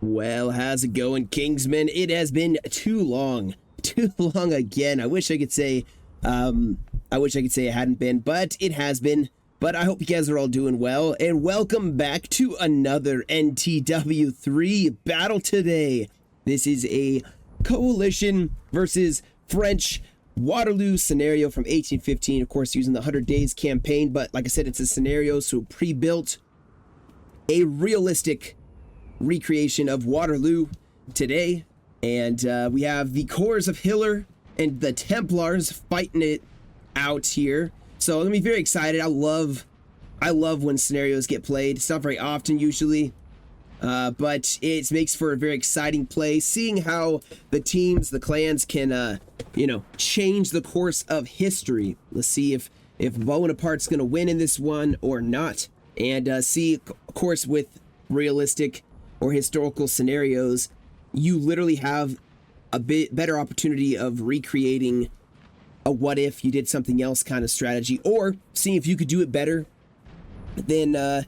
Well, how's it going, Kingsman? It has been too long again. I wish I could say it hadn't been, but it has been. But I hope you guys are all doing well, and welcome back to another NTW3 battle today. This is a coalition versus French Waterloo scenario from 1815, of course, using the 100 Days campaign. But like I said, it's a scenario, so pre-built, a realistic recreation of Waterloo today. And we have the corps of Hiller and the Templars fighting it out here. So I'm very excited. I love when scenarios get played. It's not very often usually, but it makes for a very exciting play. Seeing how the teams, the clans can, change the course of history. Let's see if Bonaparte's going to win in this one or not. And see, of course, with realistic or historical scenarios, you literally have a bit better opportunity of recreating a what if you did something else kind of strategy, or seeing if you could do it better than the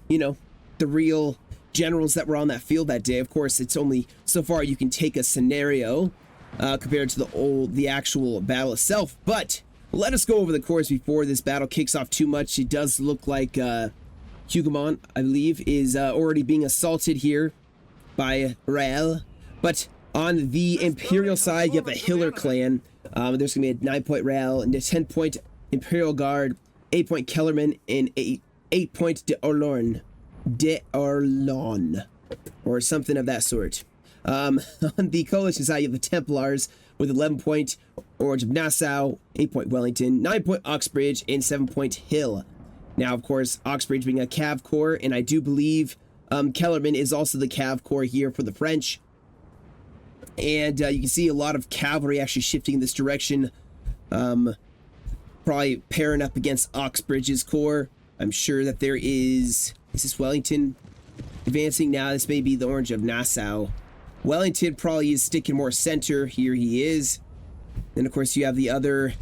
real generals that were on that field that day. Of course, it's only so far you can take a scenario compared to the actual battle itself. But let us go over the course before this battle kicks off too much. It does look like Hougoumont, I believe, is already being assaulted here by Rael. But on the Imperial side, you have the Hiller clan. There's going to be a 9-point Rael and a 10-point Imperial Guard, 8-point Kellerman, and 8-point d'Orlon, or something of that sort. On the coalition side, you have the Templars with 11-point Orange of Nassau, 8-point Wellington, 9-point Oxbridge, and 7-point Hill. Now, of course, Oxbridge being a Cav Corps, and I do believe Kellerman is also the Cav Corps here for the French. And you can see a lot of cavalry actually shifting in this direction, probably pairing up against Oxbridge's corps. I'm sure that there is this Wellington advancing now? This may be the Orange of Nassau. Wellington probably is sticking more center. Here he is. And of course you have the other,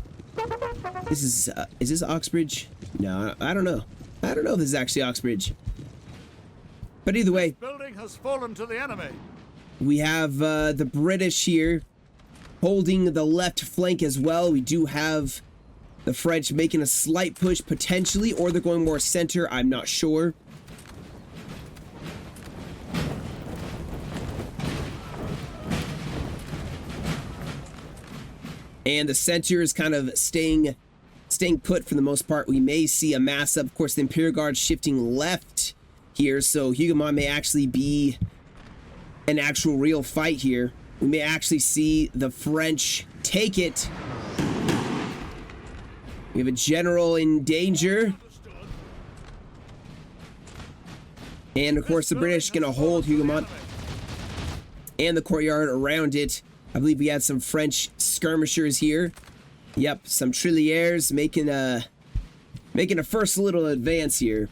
is this Oxbridge? No, I don't know. I don't know if this is actually Oxbridge. But either way, this building has fallen to the enemy. We have the British here holding the left flank as well. We do have the French making a slight push potentially, or they're going more center. I'm not sure. And the center is kind of staying put for the most part. We may see a mass up. Of course, the Imperial Guard shifting left here, so Hougoumont may actually be an actual real fight here. We may actually see the French take it. We have a general in danger. And of course the British gonna hold Hougoumont and the courtyard around it. I believe we had some French skirmishers here. Yep, some trilliers making a first little advance here.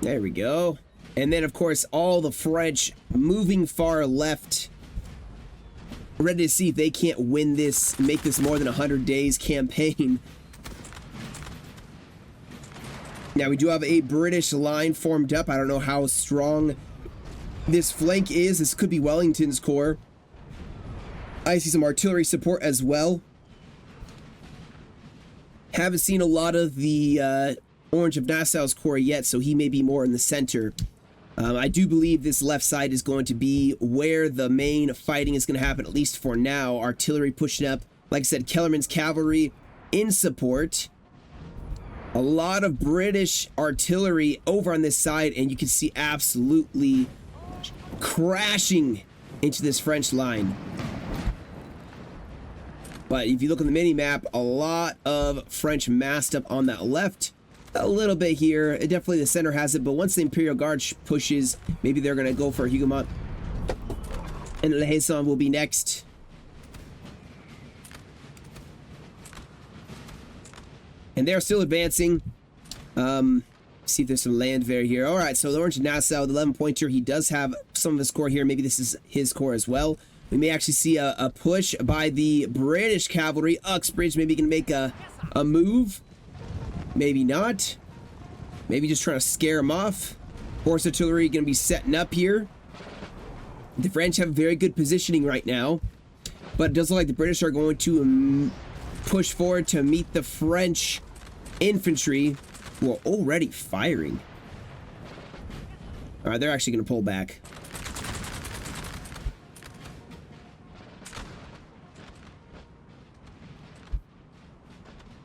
There we go. And then, of course, all the French moving far left, ready to see if they can't win this, make this more than 100 days campaign. Now, we do have a British line formed up. I don't know how strong this flank is. This could be Wellington's corps. I see some artillery support as well. Haven't seen a lot of the Orange of Nassau's corps yet, so he may be more in the center. I do believe this left side is going to be where the main fighting is going to happen, at least for now. Artillery pushing up. Like I said, Kellerman's cavalry in support. A lot of British artillery over on this side, and you can see absolutely crashing into this French line. But if you look on the mini-map, a lot of French massed up on that left. A little bit here. Definitely the center has it, but once the Imperial Guard pushes, maybe they're going to go for Hougoumont. And Le Haison will be next. And they're still advancing. See if there's some land there here. All right, so the Orange of Nassau, the 11-pointer, he does have some of his corps here. Maybe this is his corps as well. We may actually see a push by the British cavalry. Uxbridge maybe can make a move. Maybe not. Maybe just trying to scare him off. Horse artillery going to be setting up here. The French have very good positioning right now, but it does look like the British are going to push forward to meet the French infantry who are already firing. All right, they're actually going to pull back.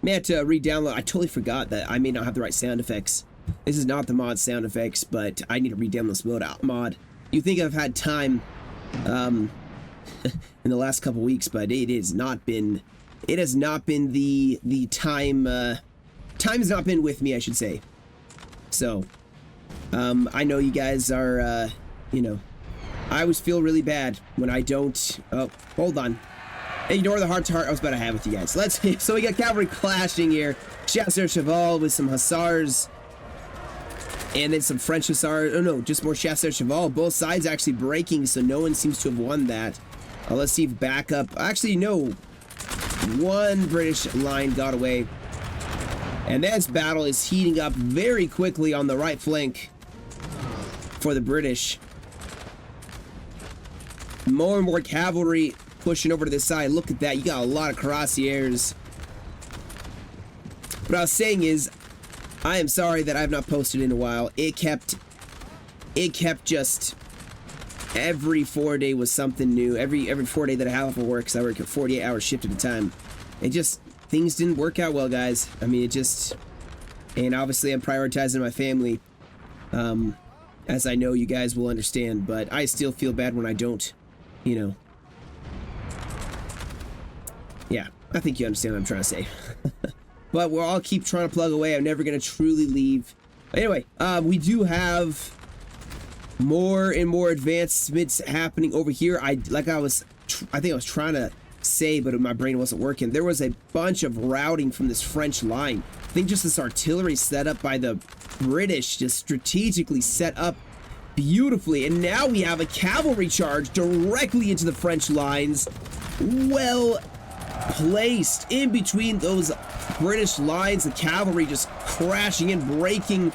May have to re-download. I totally forgot that I may not have the right sound effects. This is not the mod sound effects, but I need to re-download this mod. You think I've had time in the last couple weeks, but it has not been the time time has not been with me, I should say. So I know you guys are you know, I always feel really bad when I don't. Oh, hold on. Ignore the heart-to-heart I was about to have with you guys. So we got cavalry clashing here. Chasseurs cheval with some hussars. And then some French hussars. Oh no, just more chasseurs cheval. Both sides actually breaking, so no one seems to have won that. Let's see if backup. Actually, no. One British line got away. And this battle is heating up very quickly on the right flank for the British. More and more cavalry pushing over to this side. Look at that. You got a lot of cuirassiers. What I was saying is, I am sorry that I have not posted in a while. It kept just every 4 day was something new. Every 4 day that I have for work, because I work a 48-hour shift at a time. It just, things didn't work out well, guys. I mean, it just, and obviously I'm prioritizing my family, as I know you guys will understand, but I still feel bad when I don't, you know. Yeah, I think you understand what I'm trying to say. But we'll all keep trying to plug away. I'm never going to truly leave. Anyway, we do have more and more advancements happening over here. I think I was trying to say, but my brain wasn't working. There was a bunch of routing from this French line. I think just this artillery set up by the British, just strategically set up beautifully. And now we have a cavalry charge directly into the French lines. Well placed in between those British lines. The cavalry just crashing in, breaking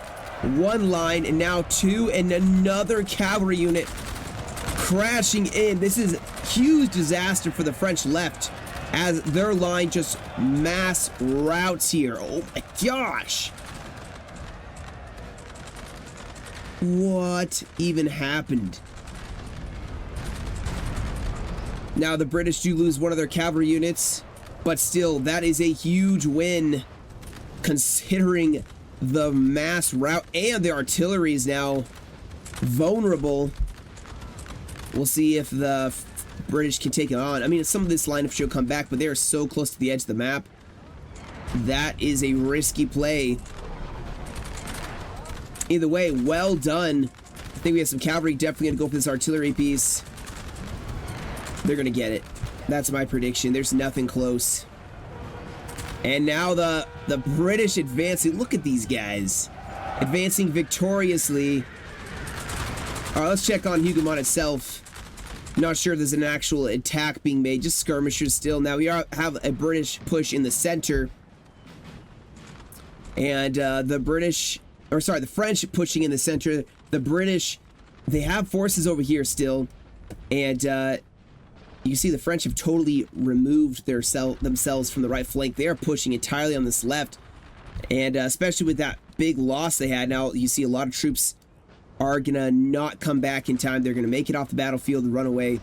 one line, and now two, and another cavalry unit crashing in. This is huge disaster for the French left as their line just mass routes here. Oh my gosh. What even happened? Now the British do lose one of their cavalry units, but still, that is a huge win considering the mass rout, and their artillery is now vulnerable. We'll see if the British can take it on. I mean, some of this lineup should come back, but they are so close to the edge of the map. That is a risky play. Either way, well done. I think we have some cavalry definitely going to go for this artillery piece. They're going to get it. That's my prediction. There's nothing close. And now the British advancing. Look at these guys. Advancing victoriously. All right, let's check on Hougoumont itself. Not sure if there's an actual attack being made. Just skirmishers still. Now we have a British push in the center. And the French pushing in the center. The British, they have forces over here still. And you see the French have totally removed themselves from the right flank. They are pushing entirely on this left. And especially with that big loss they had, now you see a lot of troops are going to not come back in time. They're going to make it off the battlefield and run away.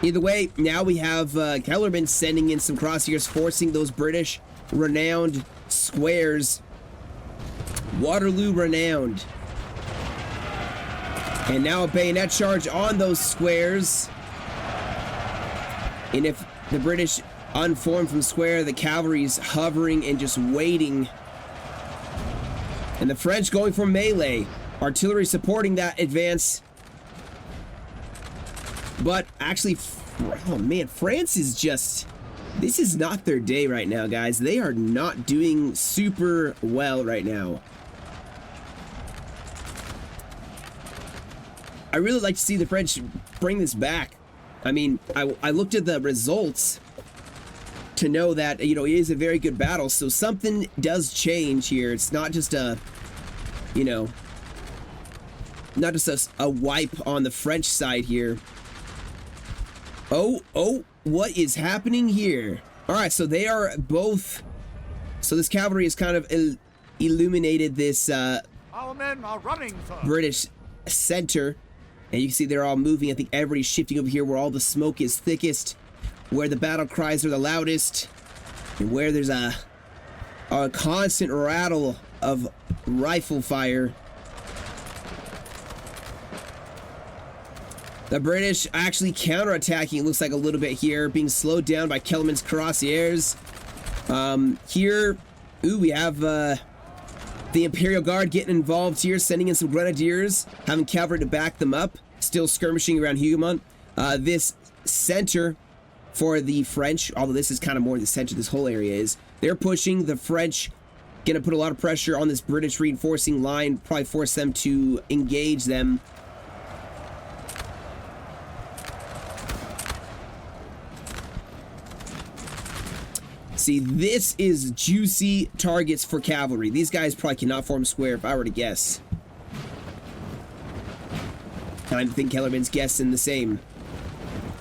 Either way, now we have Kellerman sending in some crosshairs, forcing those British renowned squares. Waterloo renowned. And now a bayonet charge on those squares. And if the British unformed from square, the cavalry's hovering and just waiting. And the French going for melee. Artillery supporting that advance. But actually, oh man, France is just... This is not their day right now, guys. They are not doing super well right now. I really like to see the French bring this back. I mean, I looked at the results to know that, you know, it is a very good battle. So something does change here. It's not just a, you know, not just a wipe on the French side here. Oh, what is happening here? All right, so they are both. So this cavalry has kind of illuminated this Our men are running, sir. British center, and you can see they're all moving. I think everybody's shifting over here where all the smoke is thickest, where the battle cries are the loudest, and where there's a constant rattle of rifle fire. The British actually counterattacking, it looks like, a little bit here, being slowed down by Kellerman's cuirassiers. Here, we have the Imperial Guard getting involved here, sending in some grenadiers, having cavalry to back them up, still skirmishing around Hougoumont. This center for the French, although this is kind of more the center, this whole area is, they're pushing. The French gonna put a lot of pressure on this British reinforcing line, probably force them to engage them. See, this is juicy targets for cavalry. These guys probably cannot form square if I were to guess. I think Kellerman's guessing the same.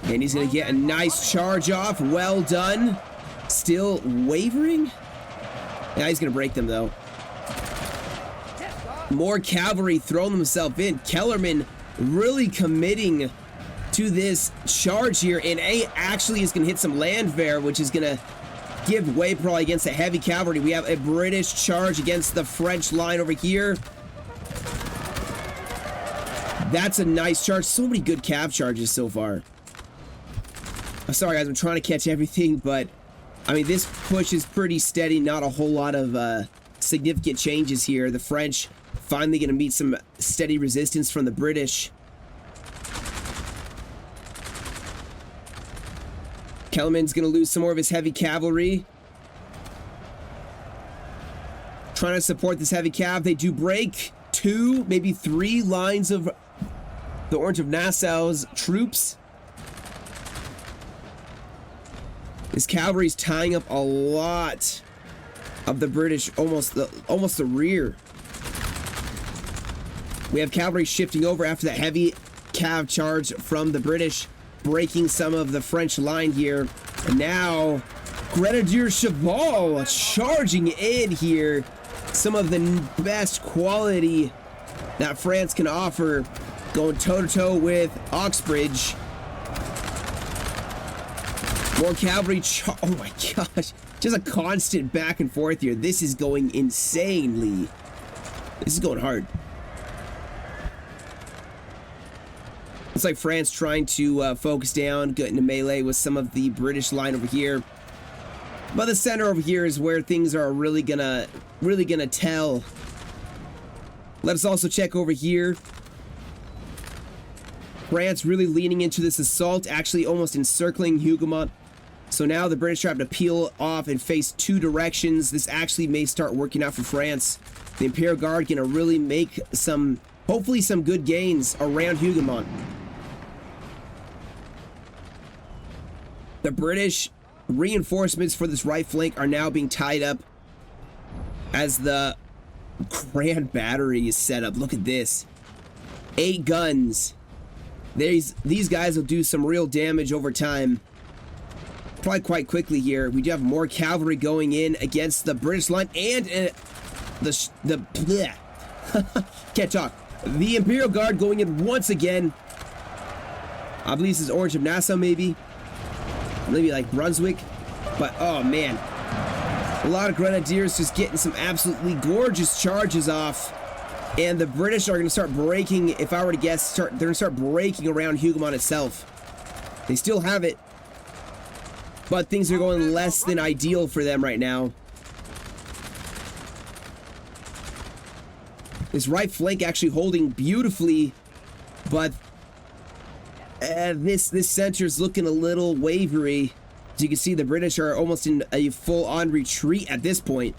And he's going to get a nice charge off. Well done. Still wavering? Yeah, he's going to break them, though. More cavalry throwing themselves in. Kellerman really committing to this charge here. And A actually is going to hit some landwehr, which is going to give way probably against the heavy cavalry. We have a British charge against the French line over here. That's a nice charge. So many good cav charges so far. I'm sorry, guys. I'm trying to catch everything, but I mean, this push is pretty steady. Not a whole lot of significant changes here. The French finally going to meet some steady resistance from the British. Kellerman's going to lose some more of his heavy cavalry. Trying to support this heavy cav. They do break 2, maybe 3 lines of the Orange of Nassau's troops. This cavalry's tying up a lot of the British, almost the rear. We have cavalry shifting over after that heavy cav charge from the British, breaking some of the French line here. And now Grenadier Cheval charging in here. Some of the best quality that France can offer, going toe-to-toe with Oxbridge. More cavalry. Oh my gosh. Just a constant back and forth here. This is going insanely. This is going hard. It's like France trying to focus down, get into melee with some of the British line over here. But the center over here is where things are really gonna tell. Let us also check over here. France really leaning into this assault, actually almost encircling Hougoumont. So now the British are having to peel off and face 2 directions. This actually may start working out for France. The Imperial Guard gonna really make some, hopefully some good gains around Hougoumont. The British reinforcements for this right flank are now being tied up as the Grand Battery is set up. Look at this. 8 guns. These guys will do some real damage over time. Probably quite quickly here. We do have more cavalry going in against the British line and can't talk. The Imperial Guard going in once again. I believe this is Orange of Nassau, maybe like Brunswick. But oh man, a lot of grenadiers just getting some absolutely gorgeous charges off. And the British are going to start breaking, if I were to guess, they're going to start breaking around Hougoumont itself. They still have it, but things are going less than ideal for them right now. This right flank actually holding beautifully, but this center is looking a little wavery. As you can see, the British are almost in a full-on retreat at this point.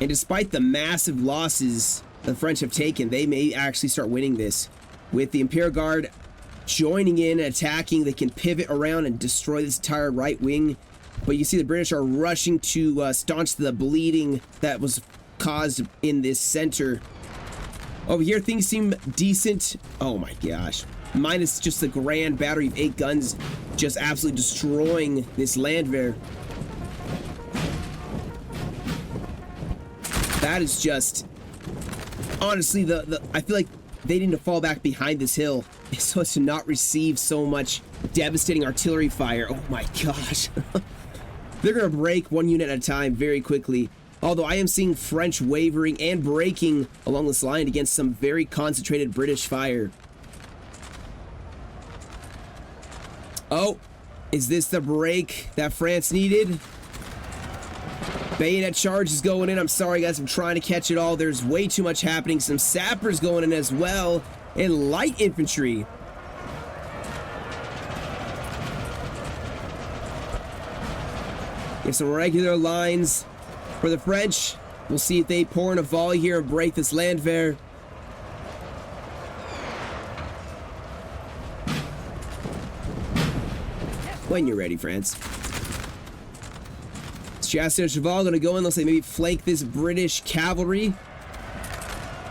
And despite the massive losses the French have taken, they may actually start winning this. With the Imperial Guard joining in and attacking, they can pivot around and destroy this entire right wing. But you see the British are rushing to staunch the bleeding that was caused in this center. Over here, things seem decent. Oh my gosh. Minus just the grand battery of 8 guns just absolutely destroying this Landwehr. That is just... Honestly, I feel like they need to fall back behind this hill so as to not receive so much devastating artillery fire. Oh my gosh. They're going to break one unit at a time very quickly. Although I am seeing French wavering and breaking along this line against some very concentrated British fire. Oh, is this the break that France needed? Bayonet charge is going in. I'm sorry, guys. I'm trying to catch it all. There's way too much happening. Some sappers going in as well. And light infantry. Get some regular lines for the French. We'll see if they pour in a volley here and break this Landwehr. When you're ready, France. Chasseur Cheval gonna go in. Looks like maybe flank this British cavalry.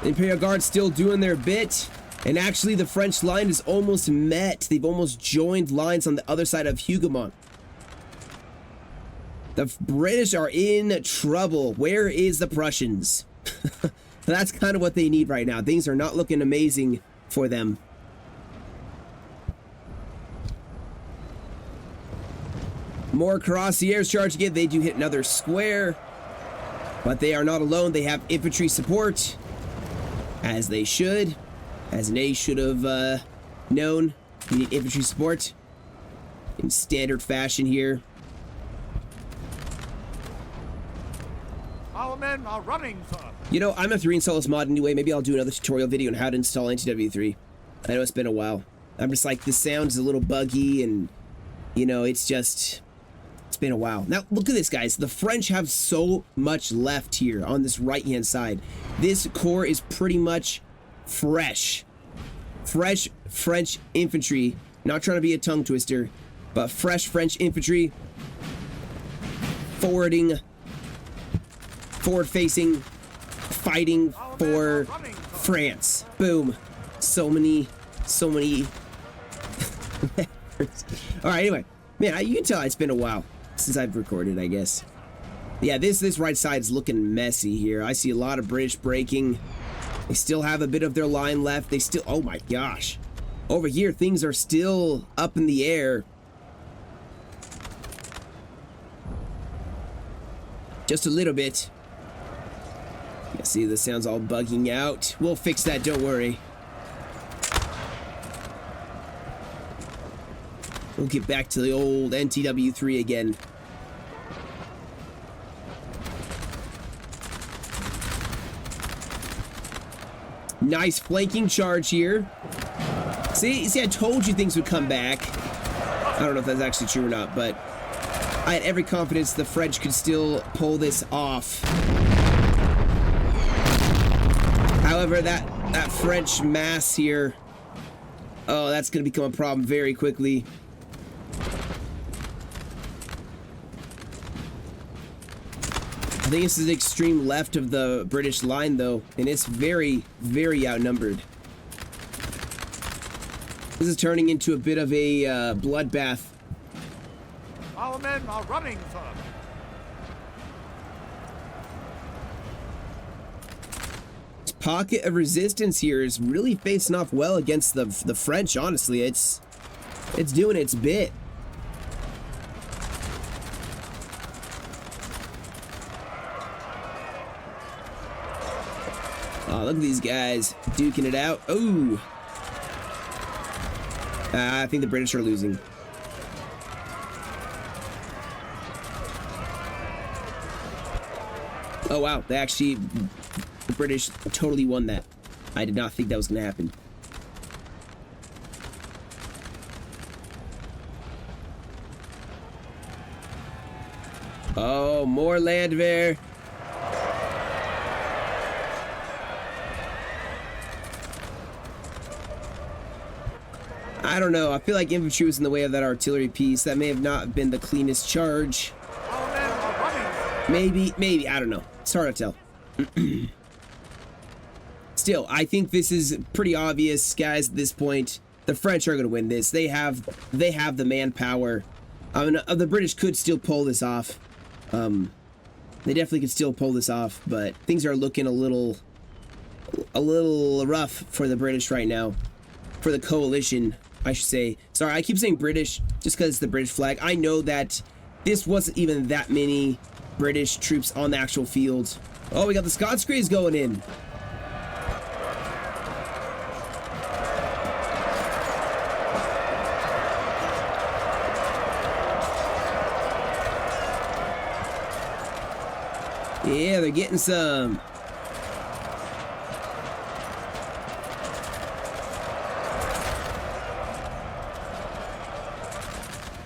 Imperial Guard still doing their bit. And actually, the French line is almost met. They've almost joined lines on the other side of Hougoumont. The British are in trouble. Where is the Prussians? That's kind of what they need right now. Things are not looking amazing for them. More cuirassiers charge again. They do hit another square. But they are not alone. They have infantry support. As they should. As Ney should have known. We need infantry support. In standard fashion here. Our men are running, sir. You know, I'm gonna have to reinstall this mod anyway. Maybe I'll do another tutorial video on how to install NTW3. I know it's been a while. I'm just like, this sound is a little buggy and, you know, it's just... It's been a while. Now, look at this, guys. The French have so much left here on this right-hand side. This corps is pretty much fresh. Fresh French infantry. Not trying to be a tongue twister, but fresh French infantry. Forward-facing, fighting for France. Boom. So many. All right, anyway. Man, you can tell it's been a while since I've recorded, I guess. Yeah, this right side is looking messy here. I see a lot of British breaking. They still have a bit of their line left. They still... Oh, my gosh. Over here, things are still up in the air. Just a little bit. Yeah, see, the sound's all bugging out. We'll fix that, don't worry. We'll get back to the old NTW3 again. Nice flanking charge here. See, I told you things would come back. I don't know if that's actually true or not, but I had every confidence the French could still pull this off. However, that French mass here, oh, that's going to become a problem very quickly. I think this is the extreme left of the British line, though, and it's very, very outnumbered. This is turning into a bit of a bloodbath. Our men are running, sir. This pocket of resistance here is really facing off well against the French, honestly. It's doing its bit. Oh, look at these guys duking it out. Oh, I think the British are losing. Oh, wow. The British totally won that. I did not think that was going to happen. Oh, more Landwehr. I don't know. I feel like infantry was in the way of that artillery piece. That may have not been the cleanest charge. Maybe. I don't know. It's hard to tell. still, I think this is pretty obvious, guys, at this point. The French are going to win this. They have the manpower. I mean, the British could still pull this off. They definitely could still pull this off, but things are looking a little rough for the British right now. For the coalition, I should say. Sorry, I keep saying British just because it's the British flag. I know that this wasn't even that many British troops on the actual field. Oh, we got the Scots Greys going in. Yeah, they're getting some.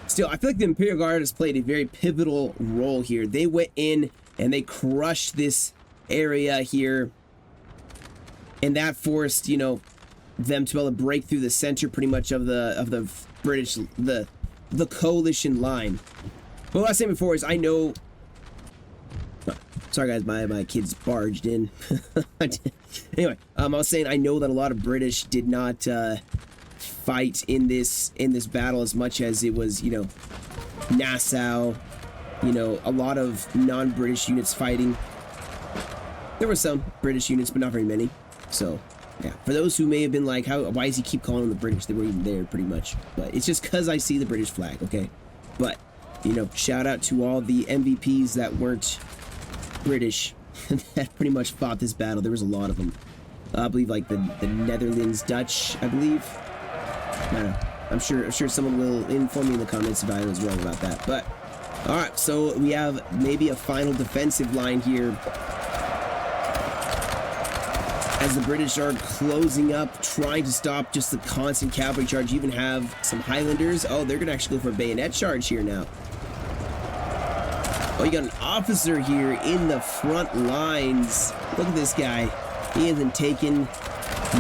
Still, I feel like the Imperial Guard has played a very pivotal role here. They went in and they crushed this area here. And that forced, you know, them to be able to break through the center pretty much of the British, the coalition line. But what I was saying before is I know... Sorry guys, my kids barged in. Anyway, I was saying I know that a lot of British did not fight in this battle as much as it was, you know, Nassau, you know, a lot of non-British units fighting. There were some British units, but not very many. So, yeah, for those who may have been like, why does he keep calling them the British? They were even there pretty much. But it's just because I see the British flag, okay? But, you know, shout out to all the MVPs that weren't British that pretty much fought this battle. There was a lot of them. I believe like the Netherlands, Dutch, I believe. I don't know. I'm sure someone will inform me in the comments if I was wrong about that. But all right, so we have maybe a final defensive line here as the British are closing up, trying to stop just the constant cavalry charge. You even have some Highlanders. Oh, they're gonna actually go for a bayonet charge here now. Oh, you got an officer here in the front lines. Look at this guy. He hasn't taken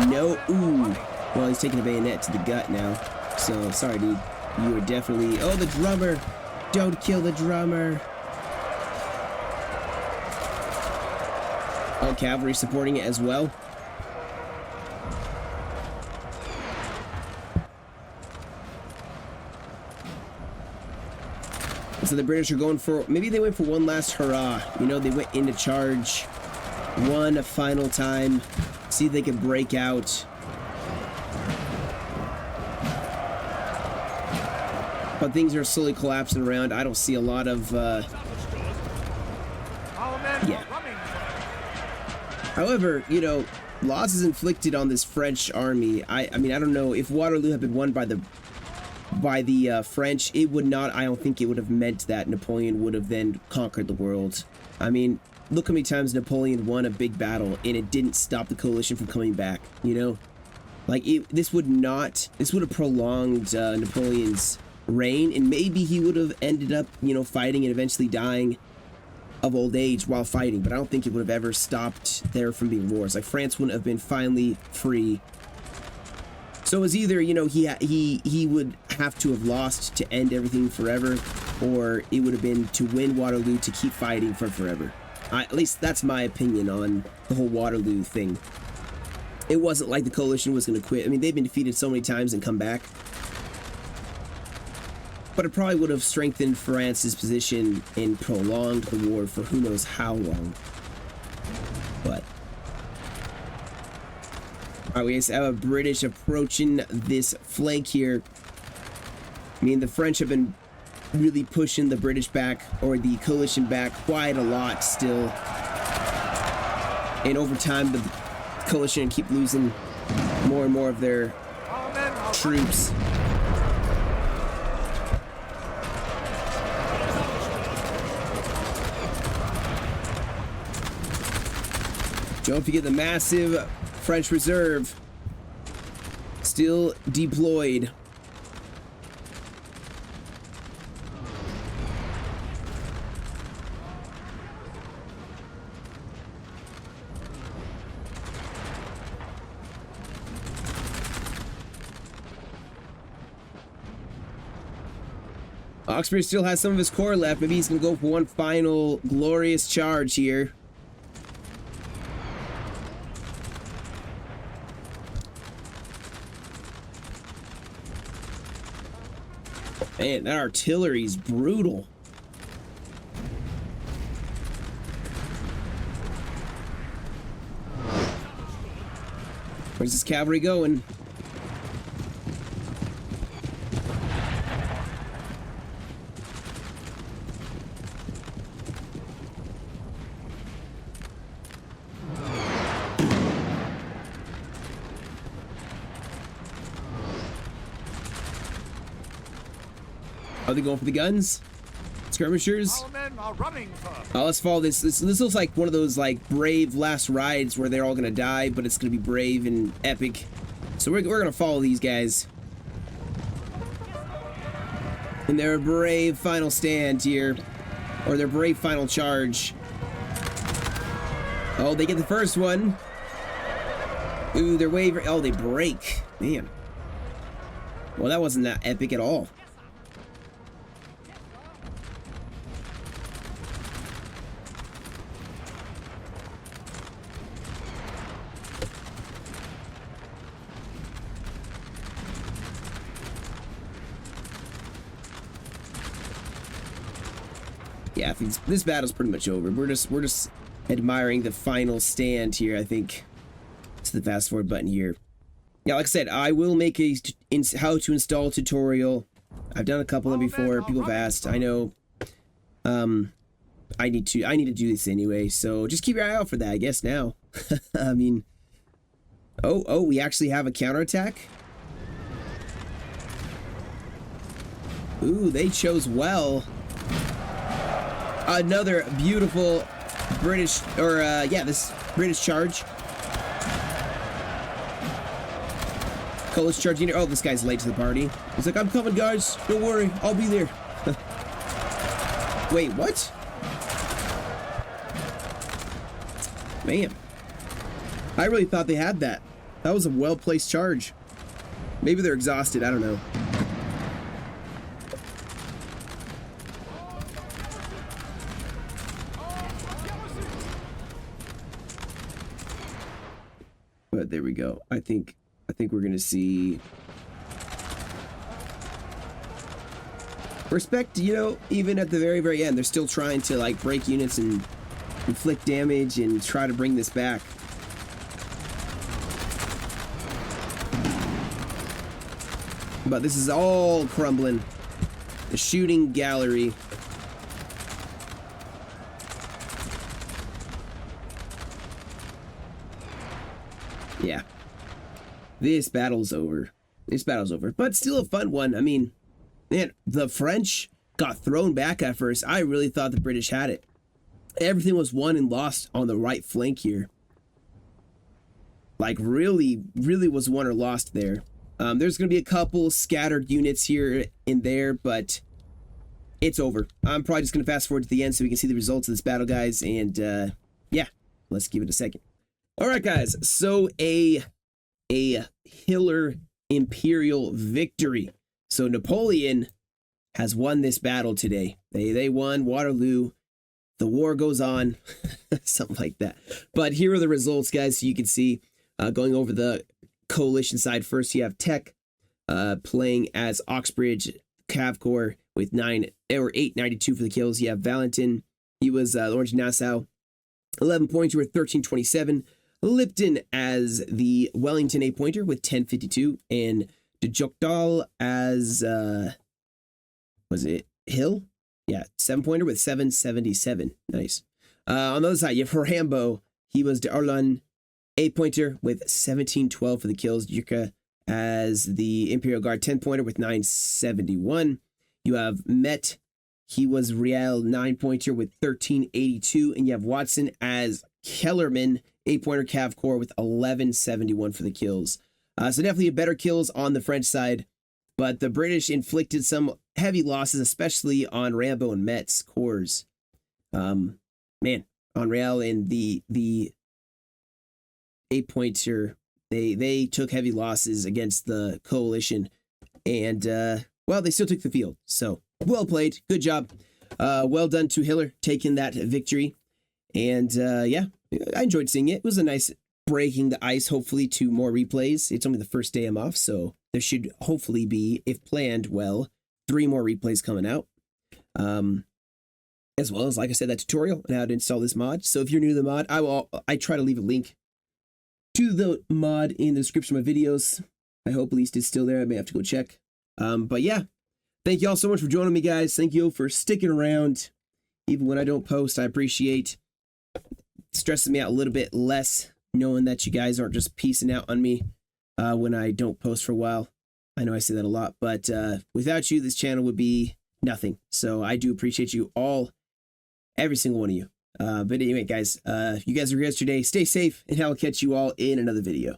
no... Ooh. Well, he's taking a bayonet to the gut now. So, sorry, dude. You are definitely... Oh, the drummer. Don't kill the drummer. Oh, cavalry supporting it as well. So the British are going for, maybe they went for one last hurrah. You know, they went in to charge one final time, see if they can break out. But things are slowly collapsing around. I don't see a lot of, yeah. However, you know, losses inflicted on this French army. I mean, I don't know if Waterloo had been won by the French, it would not, I don't think it would have meant that Napoleon would have then conquered the world. I mean, look how many times Napoleon won a big battle and it didn't stop the coalition from coming back, you know? Like, this would have prolonged Napoleon's reign, and maybe he would have ended up, you know, fighting and eventually dying of old age while fighting, but I don't think it would have ever stopped there from being wars. Like, France wouldn't have been finally free. So it was either, you know, he would have to have lost to end everything forever, or it would have been to win Waterloo to keep fighting for forever. At least that's my opinion on the whole Waterloo thing. It wasn't like the coalition was going to quit. I mean, they've been defeated so many times and come back. But it probably would have strengthened France's position and prolonged the war for who knows how long. But... Alright, we have a British approaching this flank here. I mean, the French have been really pushing the British back, or the coalition back, quite a lot still. And over time, the coalition keep losing more and more of their troops. Don't forget the massive French reserve still deployed. Oxford still has some of his core left. Maybe he's gonna go for one final glorious charge here. Man, that artillery's brutal. Where's this cavalry going? Are they going for the guns? Skirmishers? Our men are running, sir. Oh, let's follow this. This looks like one of those like brave last rides where they're all gonna die, but it's gonna be brave and epic. So we're gonna follow these guys in their brave final stand here, or their brave final charge. Oh, they get the first one. Ooh, they're wavering. Oh, they break. Man. Well, that wasn't that epic at all. Yeah, I think this battle's pretty much over. We're just admiring the final stand here. I think it's the fast forward button here. Yeah, like I said, I will make a how to install tutorial. I've done a couple of them before. People have asked. I know. I need to do this anyway. So just keep your eye out for that. I guess now. I mean. Oh, we actually have a counterattack. Ooh, they chose well. Another beautiful British, or yeah, this British charge. Coalition charge unit. Oh, this guy's late to the party. He's like, I'm coming, guys. Don't worry, I'll be there. Wait, what? Man, I really thought they had that. That was a well-placed charge. Maybe they're exhausted. I don't know. But there we go. I think we're gonna see respect, you know, even at the very end. They're still trying to like break units and inflict damage and try to bring this back. But this is all crumbling. The shooting gallery. Yeah. This battle's over. This battle's over. But still a fun one. I mean, man, the French got thrown back at first. I really thought the British had it. Everything was won and lost on the right flank here. Like, really was won or lost there. There's going to be a couple scattered units here and there, but it's over. I'm probably just going to fast forward to the end so we can see the results of this battle, guys. And, yeah, let's give it a second. All right, guys. So a Hiller Imperial victory. So Napoleon has won this battle today. They won Waterloo. The war goes on. Something like that. But here are the results, guys. So you can see, going over the coalition side first, you have Tech playing as Oxbridge Cav Corps with 892 for the kills. You have Valentin. He was Orange Nassau. 11 pointer with 1327. Lipton as the Wellington 8-pointer with 1052, and de Jokdal as was it Hill? Yeah, 7-pointer with 777. Nice. On the other side, you have Rambo. He was de Arlon 8-pointer with 1712 for the kills. Yurka as the Imperial Guard 10-pointer with 971. You have Met. He was Riel 9-pointer with 1382, and you have Watson as Kellerman 8-pointer Cav Corps with 1171 for the kills. So definitely better kills on the French side, but the British inflicted some heavy losses, especially on Rambo and Met's corps. Man, on Riel and the 8-pointer, they took heavy losses against the coalition, and well, they still took the field. So well played, good job, well done to Hiller taking that victory, and yeah, I enjoyed seeing it. It was a nice breaking the ice, hopefully, to more replays. It's only the first day I'm off, so there should hopefully be, if planned well, 3 more replays coming out. As well as, like I said, that tutorial on how to install this mod. So if you're new to the mod, I try to leave a link to the mod in the description of my videos. I hope at least it's still there. I may have to go check. But yeah, thank you all so much for joining me, guys. Thank you for sticking around. Even when I don't post, I appreciate. It stresses me out a little bit less knowing that you guys aren't just peacing out on me when I don't post for a while. I know I say that a lot, but without you, this channel would be nothing. So I do appreciate you all, every single one of you. But anyway, guys, you guys are here today. Stay safe, and I'll catch you all in another video.